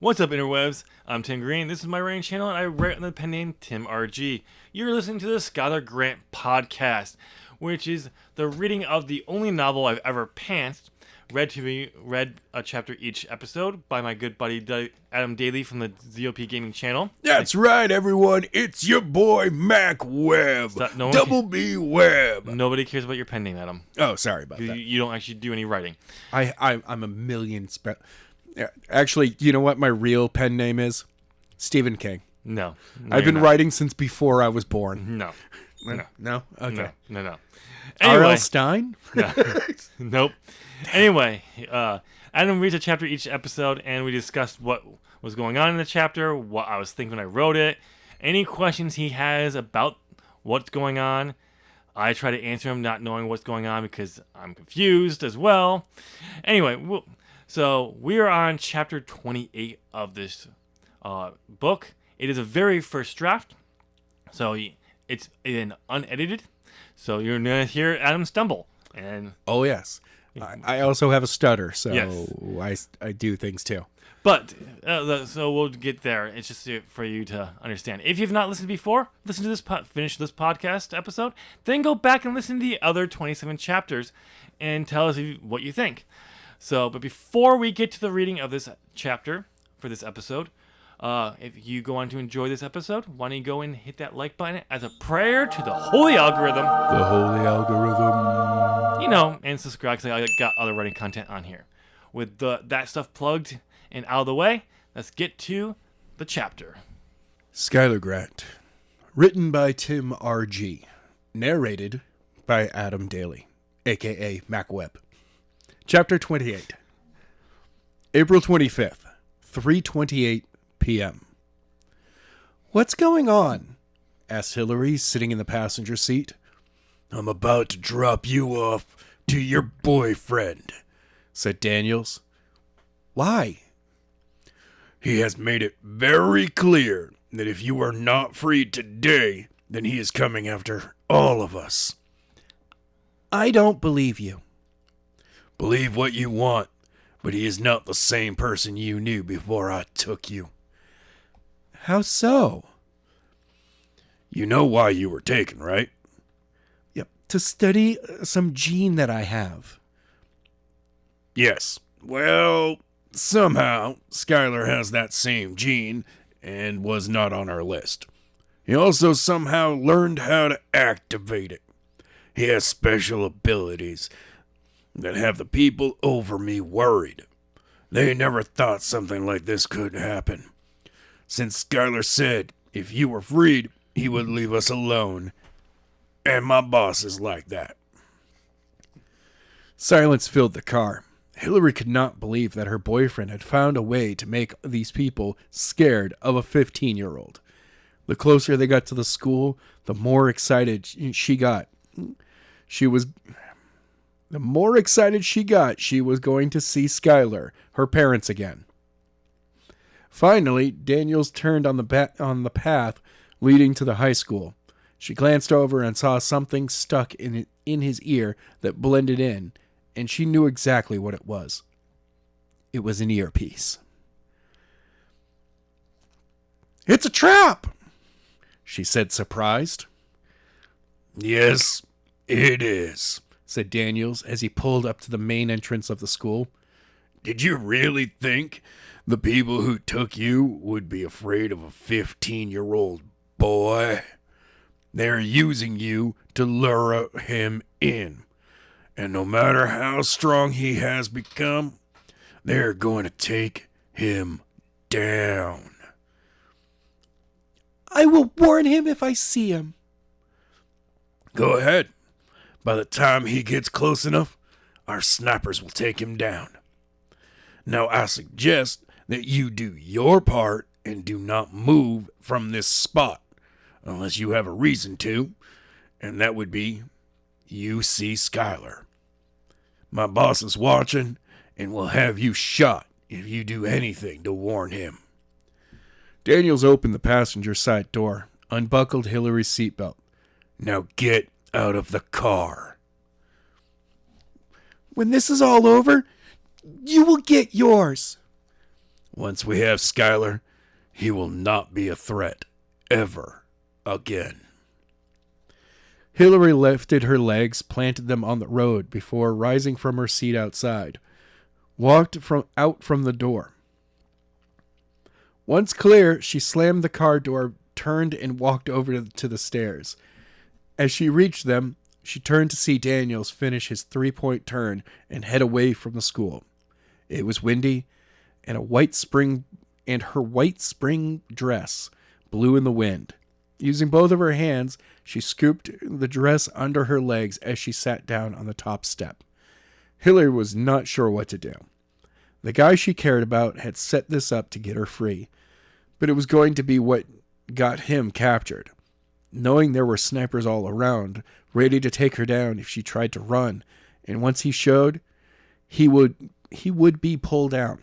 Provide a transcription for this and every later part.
What's up, interwebs? I'm Tim Green. This is my writing channel, and I write under the pen name Tim RG. You're listening to the Skyler Grant Podcast, which is the reading of the only novel I've ever pantsed, read a chapter each episode by my good buddy Adam Daley from the ZOP Gaming channel. That's right, everyone. It's your boy Mac Webb. Double B Webb. Nobody cares about your pen name, Adam. Oh, sorry about that. You don't actually do any writing. I'm a million. Actually, you know what my real pen name is? Stephen King. No. I've been writing since before I was born. No. No? Okay. No. Anyway. R.L. Stein? No. Nope. Anyway, Adam reads a chapter each episode, and we discussed what was going on in the chapter, what I was thinking when I wrote it, any questions he has about what's going on. I try to answer him not knowing what's going on because I'm confused as well. Anyway, so we are on chapter 28 of this book. It is a very first draft, so it's in unedited. So you're going to hear Adam stumble. And oh, yes. I also have a stutter, so yes. I do things too. But, so we'll get there. It's just for you to understand. If you've not listened before, listen to this, finish this podcast episode, then go back and listen to the other 27 chapters and tell us what you think. So, but before we get to the reading of this chapter for this episode, if you go on to enjoy this episode, why don't you go and hit that like button as a prayer to the holy algorithm. The holy algorithm. You know, and subscribe because I got other writing content on here. With that stuff plugged and out of the way, let's get to the chapter. Skyler Grant. Written by Tim RG. Narrated by Adam Daley, a.k.a. Mac Webb. Chapter 28. April 25th, 3:28 p.m. "What's going on?" asked Hillary, sitting in the passenger seat. "I'm about to drop you off to your boyfriend," said Daniels. "Why?" "He has made it very clear that if you are not freed today, then he is coming after all of us." "I don't believe you." "Believe what you want, but he is not the same person you knew before I took you." "How so?" "You know why you were taken, right?" "Yep, to study some gene that I have." "Yes. Well, somehow Skyler has that same gene and was not on our list. He also somehow learned how to activate it. He has special abilities that have the people over me worried. They never thought something like this could happen. Since Skyler said if you were freed, he would leave us alone. And my boss is like that." Silence filled the car. Hillary could not believe that her boyfriend had found a way to make these people scared of a 15-year-old. The closer they got to the school, the more excited she got. The more excited she got, she was going to see Skyler, her parents again. Finally, Daniels turned on the path leading to the high school. She glanced over and saw something stuck in his ear that blended in, and she knew exactly what it was. It was an earpiece. "It's a trap!" she said, surprised. "Yes, it is," said Daniels as he pulled up to the main entrance of the school. "Did you really think the people who took you would be afraid of a 15-year-old boy? They're using you to lure him in. And no matter how strong he has become, they're going to take him down." "I will warn him if I see him." "Go ahead. By the time he gets close enough, our snipers will take him down. Now I suggest that you do your part and do not move from this spot, unless you have a reason to, and that would be you see Skyler. My boss is watching and will have you shot if you do anything to warn him." Daniels opened the passenger side door, unbuckled Hillary's seatbelt. "Now get out of the car." "When this is all over, you will get yours." Once we have Skyler, he will not be a threat ever again. Hillary lifted her legs, planted them on the road before rising from her seat outside, walked out from the door. Once clear, she slammed the car door, turned, and walked over to the stairs. As she reached them, she turned to see Daniels finish his three-point turn and head away from the school. It was windy, and her white spring dress blew in the wind. Using both of her hands, she scooped the dress under her legs as she sat down on the top step. Hillary was not sure what to do. The guy she cared about had set this up to get her free, but it was going to be what got him captured. Knowing there were snipers all around, ready to take her down if she tried to run, and once he showed, he would be pulled down.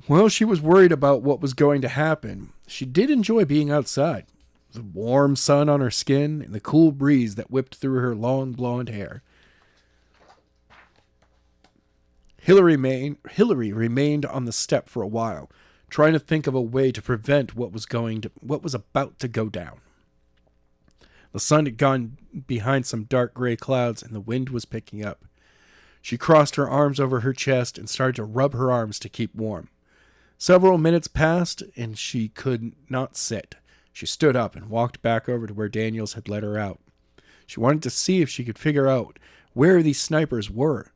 While she was worried about what was going to happen, she did enjoy being outside. The warm sun on her skin and the cool breeze that whipped through her long blonde hair. Hillary remained on the step for a while, trying to think of a way to prevent what was about to go down. The sun had gone behind some dark gray clouds and the wind was picking up. She crossed her arms over her chest and started to rub her arms to keep warm. Several minutes passed and she could not sit. She stood up and walked back over to where Daniels had let her out. She wanted to see if she could figure out where these snipers were.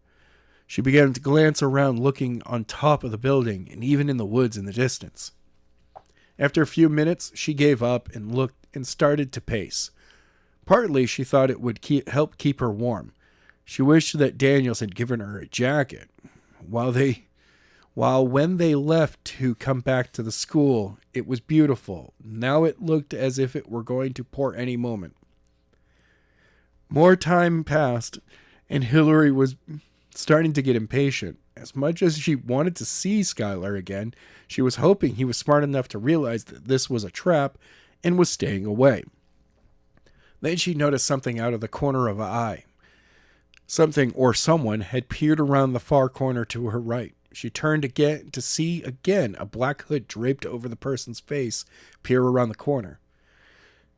She began to glance around, looking on top of the building and even in the woods in the distance. After a few minutes, she gave up and looked and started to pace. Partly, she thought it would help keep her warm. She wished that Daniels had given her a jacket. While when they left to come back to the school, it was beautiful. Now it looked as if it were going to pour any moment. More time passed, and Hillary was starting to get impatient. As much as she wanted to see Skyler again, she was hoping he was smart enough to realize that this was a trap and was staying away. Then she noticed something out of the corner of her eye. Something or someone had peered around the far corner to her right. She turned again to see again a black hood draped over the person's face peer around the corner.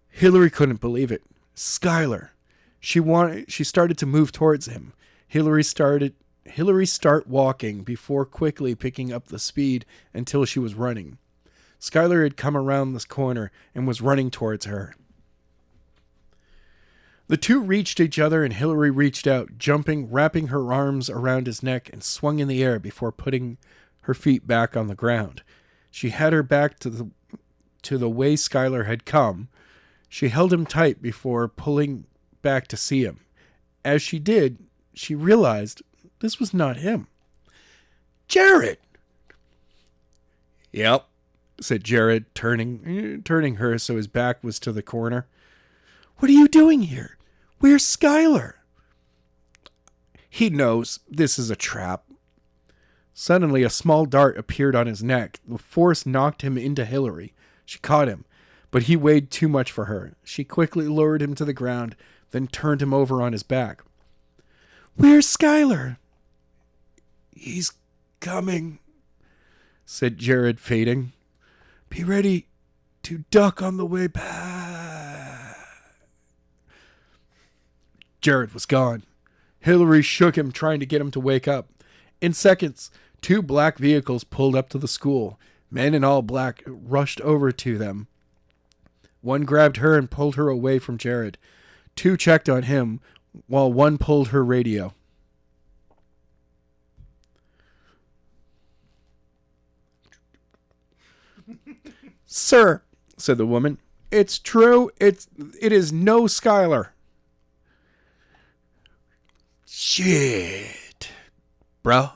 Hillary couldn't believe it. Skyler. She started to move towards him. Hillary start walking before quickly picking up the speed until she was running. Skyler had come around this corner and was running towards her. The two reached each other and Hillary reached out, jumping, wrapping her arms around his neck and swung in the air before putting her feet back on the ground. She had her back to the way Skyler had come. She held him tight before pulling back to see him. As she did, she realized this was not him. Jared! Yep, said Jared, turning her so his back was to the corner. What are you doing here? Where's Skyler? He knows this is a trap. Suddenly, a small dart appeared on his neck. The force knocked him into Hillary. She caught him, but he weighed too much for her. She quickly lowered him to the ground, then turned him over on his back. Where's Skyler? He's coming, said Jared, fading. Be ready to duck on the way back. Jared was gone. Hillary shook him, trying to get him to wake up. In seconds, 2 black vehicles pulled up to the school. Men in all black rushed over to them. One grabbed her and pulled her away from Jared. 2 checked on him, while one pulled her radio. Sir, said the woman, it's true. It is no Skyler. Shit, bro,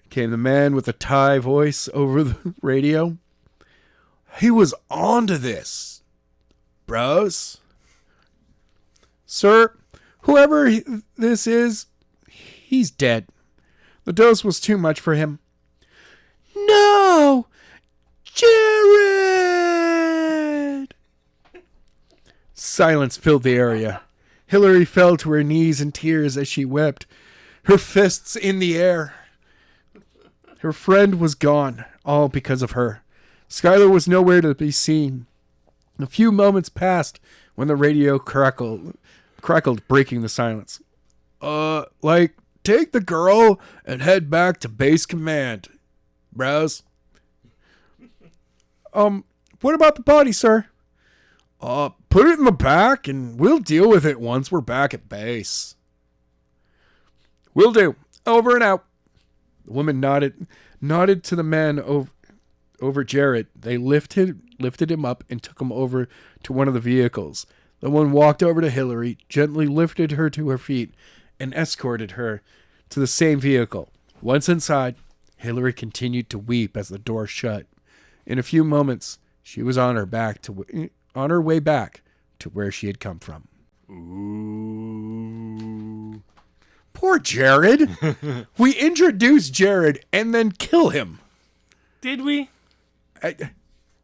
came the man with a Thai voice over the radio. He was onto this, bros. Sir, whoever this is, he's dead. The dose was too much for him. No! Jared! Silence filled the area. Hillary fell to her knees in tears as she wept, her fists in the air. Her friend was gone, all because of her. Skyler was nowhere to be seen. A few moments passed when the radio crackled, breaking the silence. Take the girl and head back to base command. Browse. What about the body, sir? Put it in the back and we'll deal with it once we're back at base. Will do. Over and out. The woman nodded to the man over Jared. They lifted him up and took him over to one of the vehicles. The one walked over to Hillary, gently lifted her to her feet, and escorted her to the same vehicle. Once inside, Hillary continued to weep as the door shut. In a few moments, she was on her way back to where she had come from. Ooh. Poor Jared. We introduced Jared and then kill him. Did we?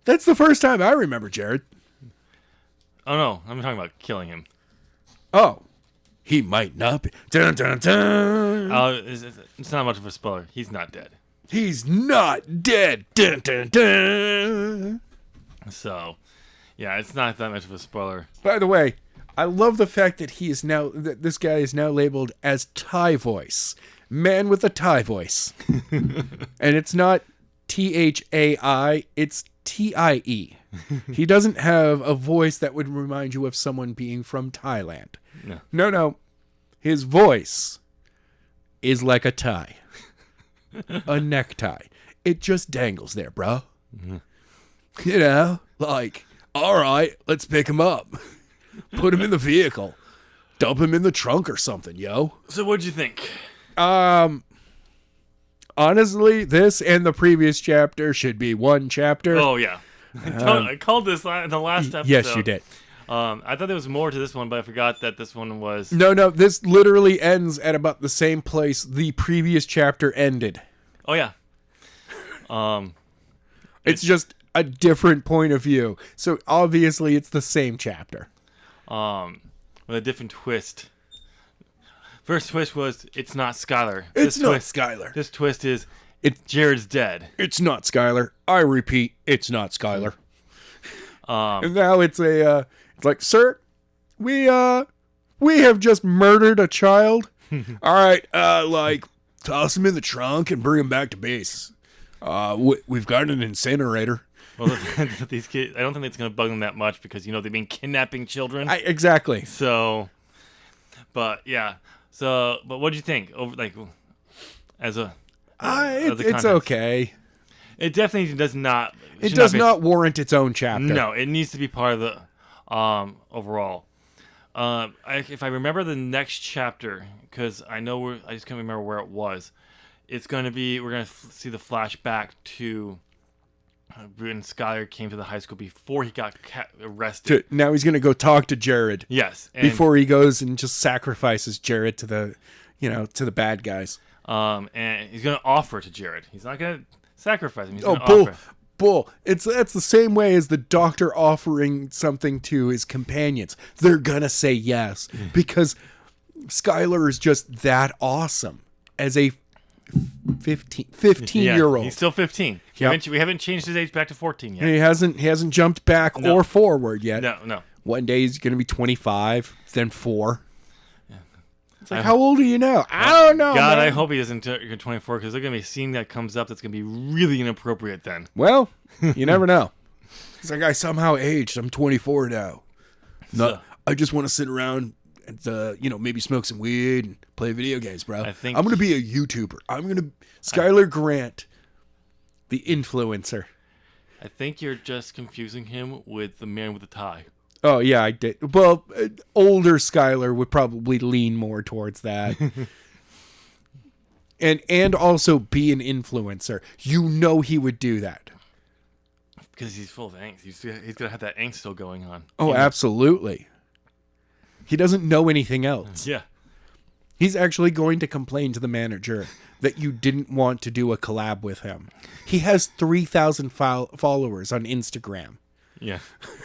That's the first time I remember Jared. Oh, no. I'm talking about killing him. Oh. He might not be. Dun, dun, dun. It's not much of a spoiler. He's not dead. He's not dead. Dun, dun, dun. So, yeah, it's not that much of a spoiler. By the way, I love the fact that this guy is now labeled as Thai voice. Man with a Thai voice. And it's not THAI, it's TIE. He doesn't have a voice that would remind you of someone being from Thailand. No. His voice is like a tie. A necktie. It just dangles there, bro. Mm-hmm. You know, like, all right, let's pick him up. Put him in the vehicle. Dump him in the trunk or something, yo. So what'd you think? Honestly, this and the previous chapter should be one chapter. Oh, yeah. I called this in the last episode. Yes, you did. I thought there was more to this one, but I forgot that this one was... No, this literally ends at about the same place the previous chapter ended. Oh, yeah. It's just a different point of view. So, obviously, it's the same chapter. With a different twist. First twist was, it's not Skyler. It's not Skyler. This twist is, Jared's dead. It's not Skyler. I repeat, it's not Skyler. And now it's it's like, sir, we have just murdered a child. All right, toss him in the trunk and bring him back to base. We've got an incinerator. Well, these kids, I don't think it's going to bug them that much because, they've been kidnapping children. Exactly. So, but yeah. So, but what do you think? It's okay. It definitely does not. It does not warrant its own chapter. No, it needs to be part of the overall. If I remember the next chapter, because I just can't remember where it was. It's going to be, we're going to see the flashback to when Skyler came to the high school before he got arrested. Now he's going to go talk to Jared. Yes. Before he goes and just sacrifices Jared to the bad guys. And he's going to offer to Jared. He's not going to sacrifice him. He's Bull. That's the same way as the doctor offering something to his companions. They're going to say yes because Skyler is just that awesome as a 15-year-old. He's still 15. Yep. We haven't changed his age back to 14 yet. He hasn't jumped back or forward yet. No. One day he's going to be 25, then 4. Yeah. It's like, how old are you now? I don't know. God, man. I hope he doesn't turn 24 because there's going to be a scene that comes up that's going to be really inappropriate then. Well, you never know. It's like, I somehow aged. I'm 24 now. I just want to sit around and maybe smoke some weed and play video games, bro. I'm going to be a YouTuber. Skyler Grant, the influencer. I think you're just confusing him with the man with the tie. Oh, yeah, I did. Well, older Skyler would probably lean more towards that. and also be an influencer. He would do that. Because he's full of angst. He's going to have that angst still going on. Oh, absolutely. He doesn't know anything else. Yeah. He's actually going to complain to the manager that you didn't want to do a collab with him. He has 3,000 followers on Instagram. Yeah.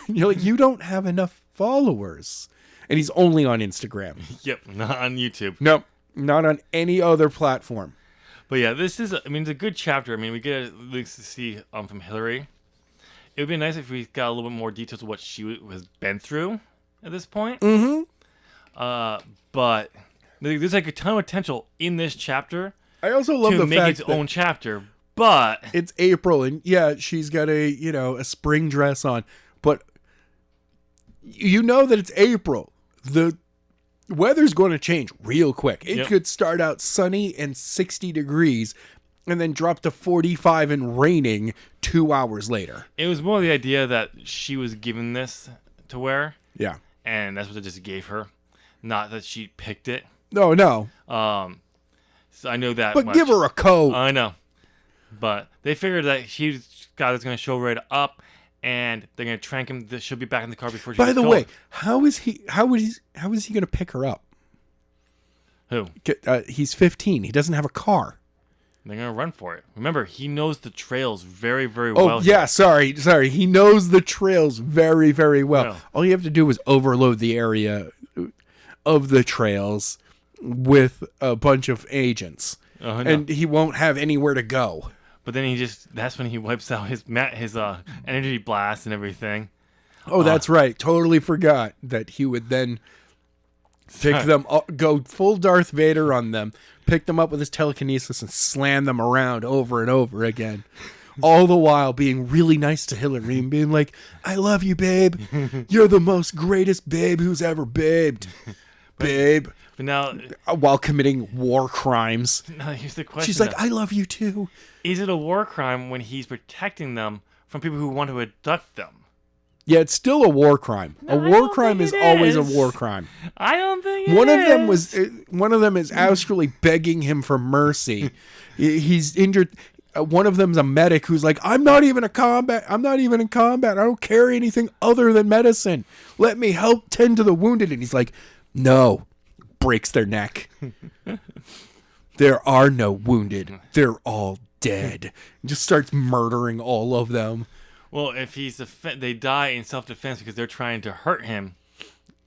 You're like, you don't have enough followers. And he's only on Instagram. Yep, not on YouTube. Nope, not on any other platform. But yeah, this is, I mean, it's a good chapter. I mean, we get at least to see from Hillary. It would be nice if we got a little bit more details of what she has been through at this point. Mm-hmm. But there's like a ton of potential in this chapter. I also love to the make fact its that own chapter, but it's April, and yeah, she's got a spring dress on, but you know that it's April. The weather's going to change real quick. It could start out sunny and 60 degrees and then drop to 45 and raining 2 hours later. It was more the idea that she was given this to wear. Yeah. And that's what they just gave her. Not that she picked it. No. So I know that But much. give her a coat. I know. But they figured that she's got is going to show right up, and they're going to trank him. She'll be back in the car before she By gets the going. way, how is he going to pick her up? Who? He's 15. He doesn't have a car. They're going to run for it. Remember, he knows the trails very, very Oh, well. yeah, sorry. He knows the trails very, very well. No. All you have to do is overload the area of the trails with a bunch of agents. No. And he won't have anywhere to go. But then that's when he wipes out his energy blast and everything. Oh, that's right. Totally forgot that he would then pick them up, go full Darth Vader on them, pick them up with his telekinesis and slam them around over and over again. All the while being really nice to Hillary and being like, I love you, babe. You're the most greatest babe who's ever babed. Babe. But now, while committing war crimes. now here's the question. She's like, I love you too. Is it a war crime when he's protecting them from people who want to abduct them? Yeah, it's still a war crime. No, A I war don't crime think is it always a is. war crime. I don't think One of them is actually begging him for mercy. He's injured. One of them's a medic who's like, I'm not even in combat. I don't carry anything other than medicine. Let me help tend to the wounded. And he's like, no. Breaks their neck. There are no wounded. They're all dead. Just starts murdering all of them. Well, if they die in self-defense because they're trying to hurt him,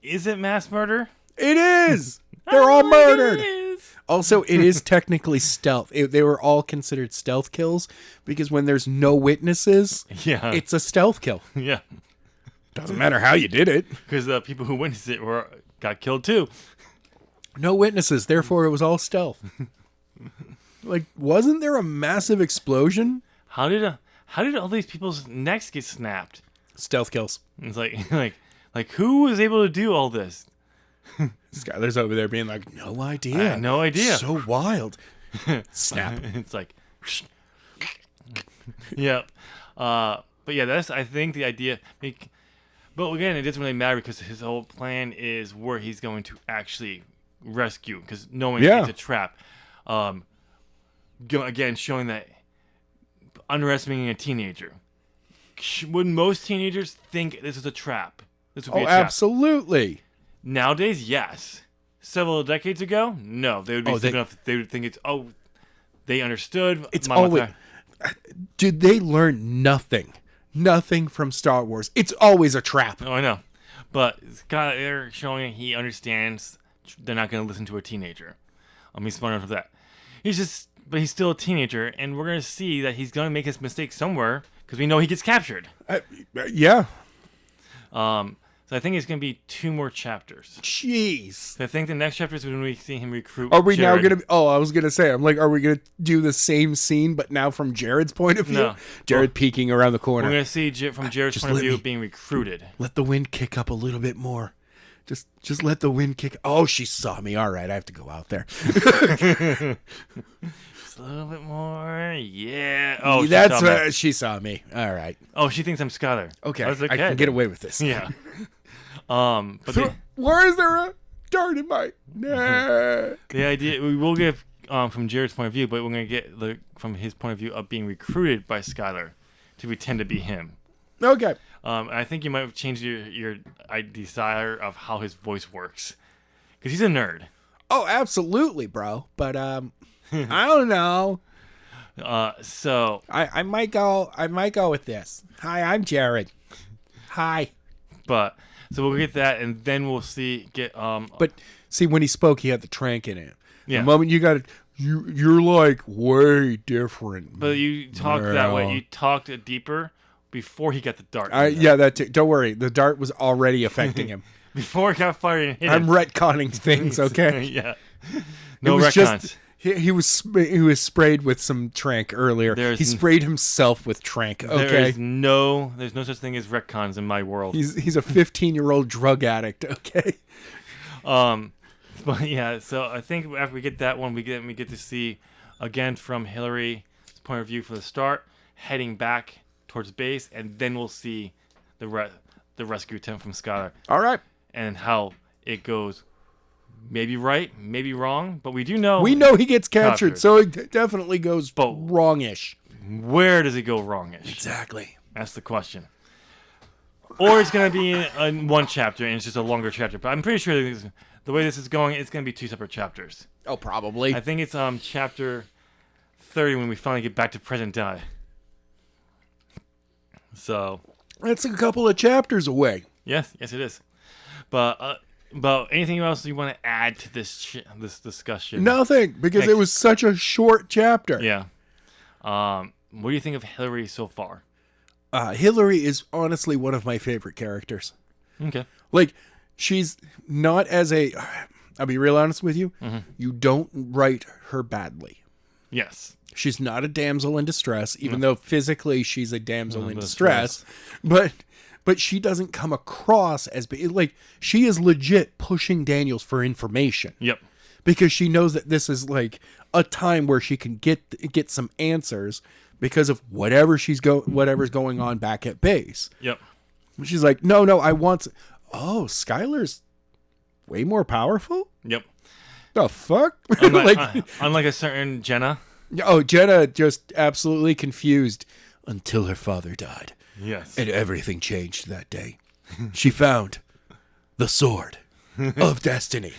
is it mass murder? It is. They're all murdered. It is. Also, it is technically stealth. They were all considered stealth kills because when there's no witnesses, Yeah. it's a stealth kill. Yeah. Doesn't matter how you did it. Because the people who witnessed it got killed too. No witnesses, therefore it was all stealth. Like, wasn't there a massive explosion? How did all these people's necks get snapped? Stealth kills. It's like who was able to do all this? Skyler's over there being like, no idea. I had no idea. So wild. Snap. It's like, yeah. But yeah, that's I think the idea. But again, it doesn't really matter because his whole plan is where he's going to actually rescue, because knowing it's a trap. Again, showing that underestimating a teenager. Would most teenagers think this is a trap? This would be a trap. Absolutely. Nowadays, yes. Several decades ago, no. They would be thinking enough. They would think they understood. It's always. Did they learn nothing? Nothing from Star Wars. It's always a trap. Oh, I know. But they're showing he understands they're not going to listen to a teenager. He's smart enough for that. But he's still a teenager, and we're going to see that he's going to make his mistake somewhere because we know he gets captured. Yeah. So I think it's going to be 2 more chapters. Jeez. So I think the next chapter is when we see him recruit Are we Jared. now going to... Oh, I was going to say, I'm like, are we going to do the same scene, but now from Jared's point of view? No. Jared peeking around the corner. We're going to see from Jared's point of view being recruited. Let the wind kick up a little bit more. Just let the wind kick... Oh, she saw me. All right, I have to go out there. Just a little bit more. Yeah. Oh, that's what she saw me. All right. Oh, she thinks I'm Skyler. Okay, I can get away with this. Yeah. But where is there a dart in my neck? the idea we will get from Jared's point of view, but we're gonna get from his point of view of being recruited by Skyler to pretend to be him. Okay. I think you might have changed your desire of how his voice works, because he's a nerd. Oh, absolutely, bro. But I don't know. So I might go with this. Hi, I'm Jared. Hi. But so we'll get that, and then we'll get. But see, when he spoke, he had the trank in it. Yeah. The moment you got you're like way different. But you talked that way. You talked deeper before he got the dart. Don't worry. The dart was already affecting him. Before it got fired and hit I'm him. retconning things, okay? Yeah. No retcons. He was sprayed with some trank earlier. He sprayed himself with trank, okay? There's no such thing as retcons in my world. He's a 15-year-old drug addict, okay? But yeah, so I think after we get that one, we get to see again from Hillary's point of view for the start, heading back towards base, and then we'll see the rescue attempt from Skyler. All right. And how it goes. Maybe right, maybe wrong, but we do know. We know he gets captured, so it definitely goes wrongish. Where does it go wrongish? Exactly. That's the question. Or it's going to be in one chapter, and it's just a longer chapter. But I'm pretty sure the way this is going, it's going to be 2 separate chapters. Oh, probably. I think it's chapter 30 when we finally get back to present day. So. That's a couple of chapters away. Yes, it is. But anything else you want to add to this discussion? Nothing, because it was such a short chapter. Yeah. What do you think of Hillary so far? Hillary is honestly one of my favorite characters. Okay. Like, she's not I'll be real honest with you. Mm-hmm. You don't write her badly. Yes. She's not a damsel in distress, even though physically she's a damsel in distress. But she doesn't come across as like she is legit pushing Daniels for information. Yep. Because she knows that this is like a time where she can get some answers because of whatever's going on back at base. Yep. She's like, no, I want. Oh, Skyler's way more powerful. Yep. The fuck? Unlike a certain Jenna. Oh, Jenna just absolutely confused until her father died. Yes. And everything changed that day. She found the sword of destiny.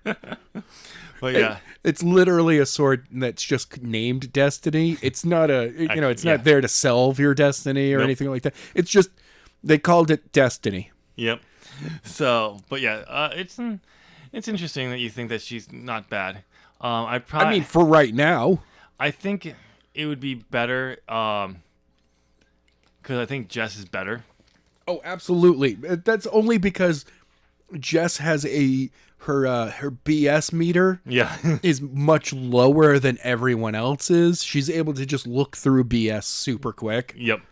But yeah. It's literally a sword that's just named Destiny. It's not not there to solve your destiny or anything like that. It's just, they called it Destiny. Yep. So, but yeah, it's interesting that you think that she's not bad. I mean, for right now. I think it would be better, because I think Jess is better. Oh, absolutely. That's only because Jess has her BS meter is much lower than everyone else's. She's able to just look through BS super quick. Yep.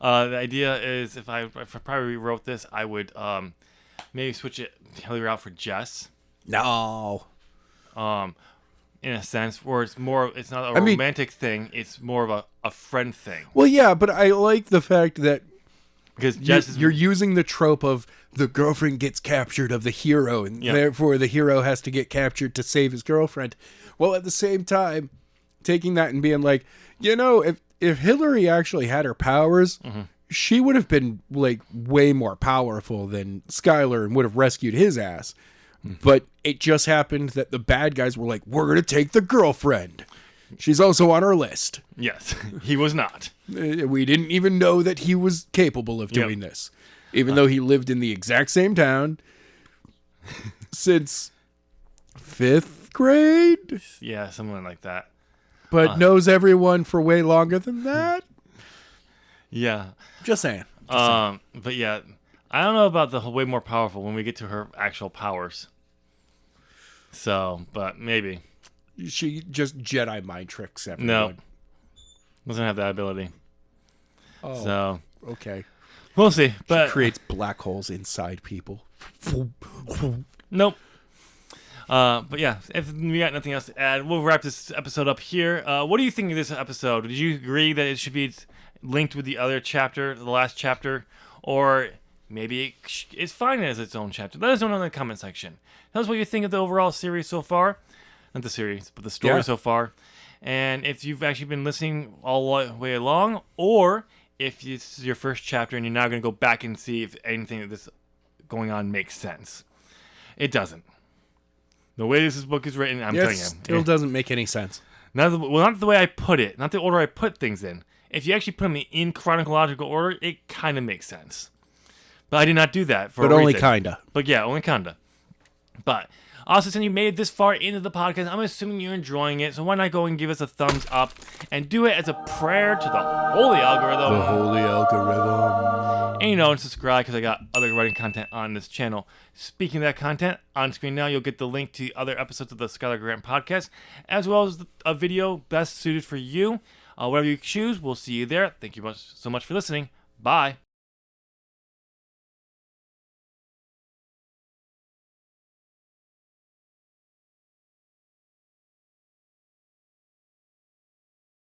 The idea is if I probably rewrote this, I would maybe switch Hillary out for Jess. No. In a sense, where it's not a romantic thing, it's more of a friend thing. Well, yeah, but I like the fact that because Jess you're using the trope of the girlfriend gets captured of the hero, and therefore the hero has to get captured to save his girlfriend. Well, at the same time, taking that and being like, if Hillary actually had her powers, she would have been like way more powerful than Skyler and would have rescued his ass. But it just happened that the bad guys were like, we're going to take the girlfriend. She's also on our list. Yes, he was not. We didn't even know that he was capable of doing this. Even though he lived in the exact same town since 5th grade? Yeah, something like that. But knows everyone for way longer than that? Yeah. Just saying. But yeah, I don't know about the way more powerful when we get to her actual powers. So, but maybe. She just Jedi mind tricks everyone. No. Doesn't have that ability. Oh. So. Okay. We'll see. But she creates black holes inside people. Nope. But yeah, if we got nothing else to add, we'll wrap this episode up here. What do you think of this episode? Did you agree that it should be linked with the other chapter, the last chapter? Or maybe it's fine as its own chapter? Let us know in the comment section. Tell us what you think of the overall series so far. Not the series, but the story so far. And if you've actually been listening all the way along, or if this is your first chapter and you're now going to go back and see if anything that this going on makes sense. It doesn't. The way this book is written, I'm telling you. It still doesn't make any sense. Not the way I put it. Not the order I put things in. If you actually put them in chronological order, it kind of makes sense. But I did not do that for a reason. But only kinda. But yeah, only kinda. But Also, since you made it this far into the podcast, I'm assuming you're enjoying it, so why not go and give us a thumbs up and do it as a prayer to the holy algorithm. The holy algorithm. And subscribe because I got other writing content on this channel. Speaking of that content, on screen now you'll get the link to the other episodes of the Skyler Grant Podcast, as well as a video best suited for you. Whatever you choose, we'll see you there. Thank you so much for listening. Bye.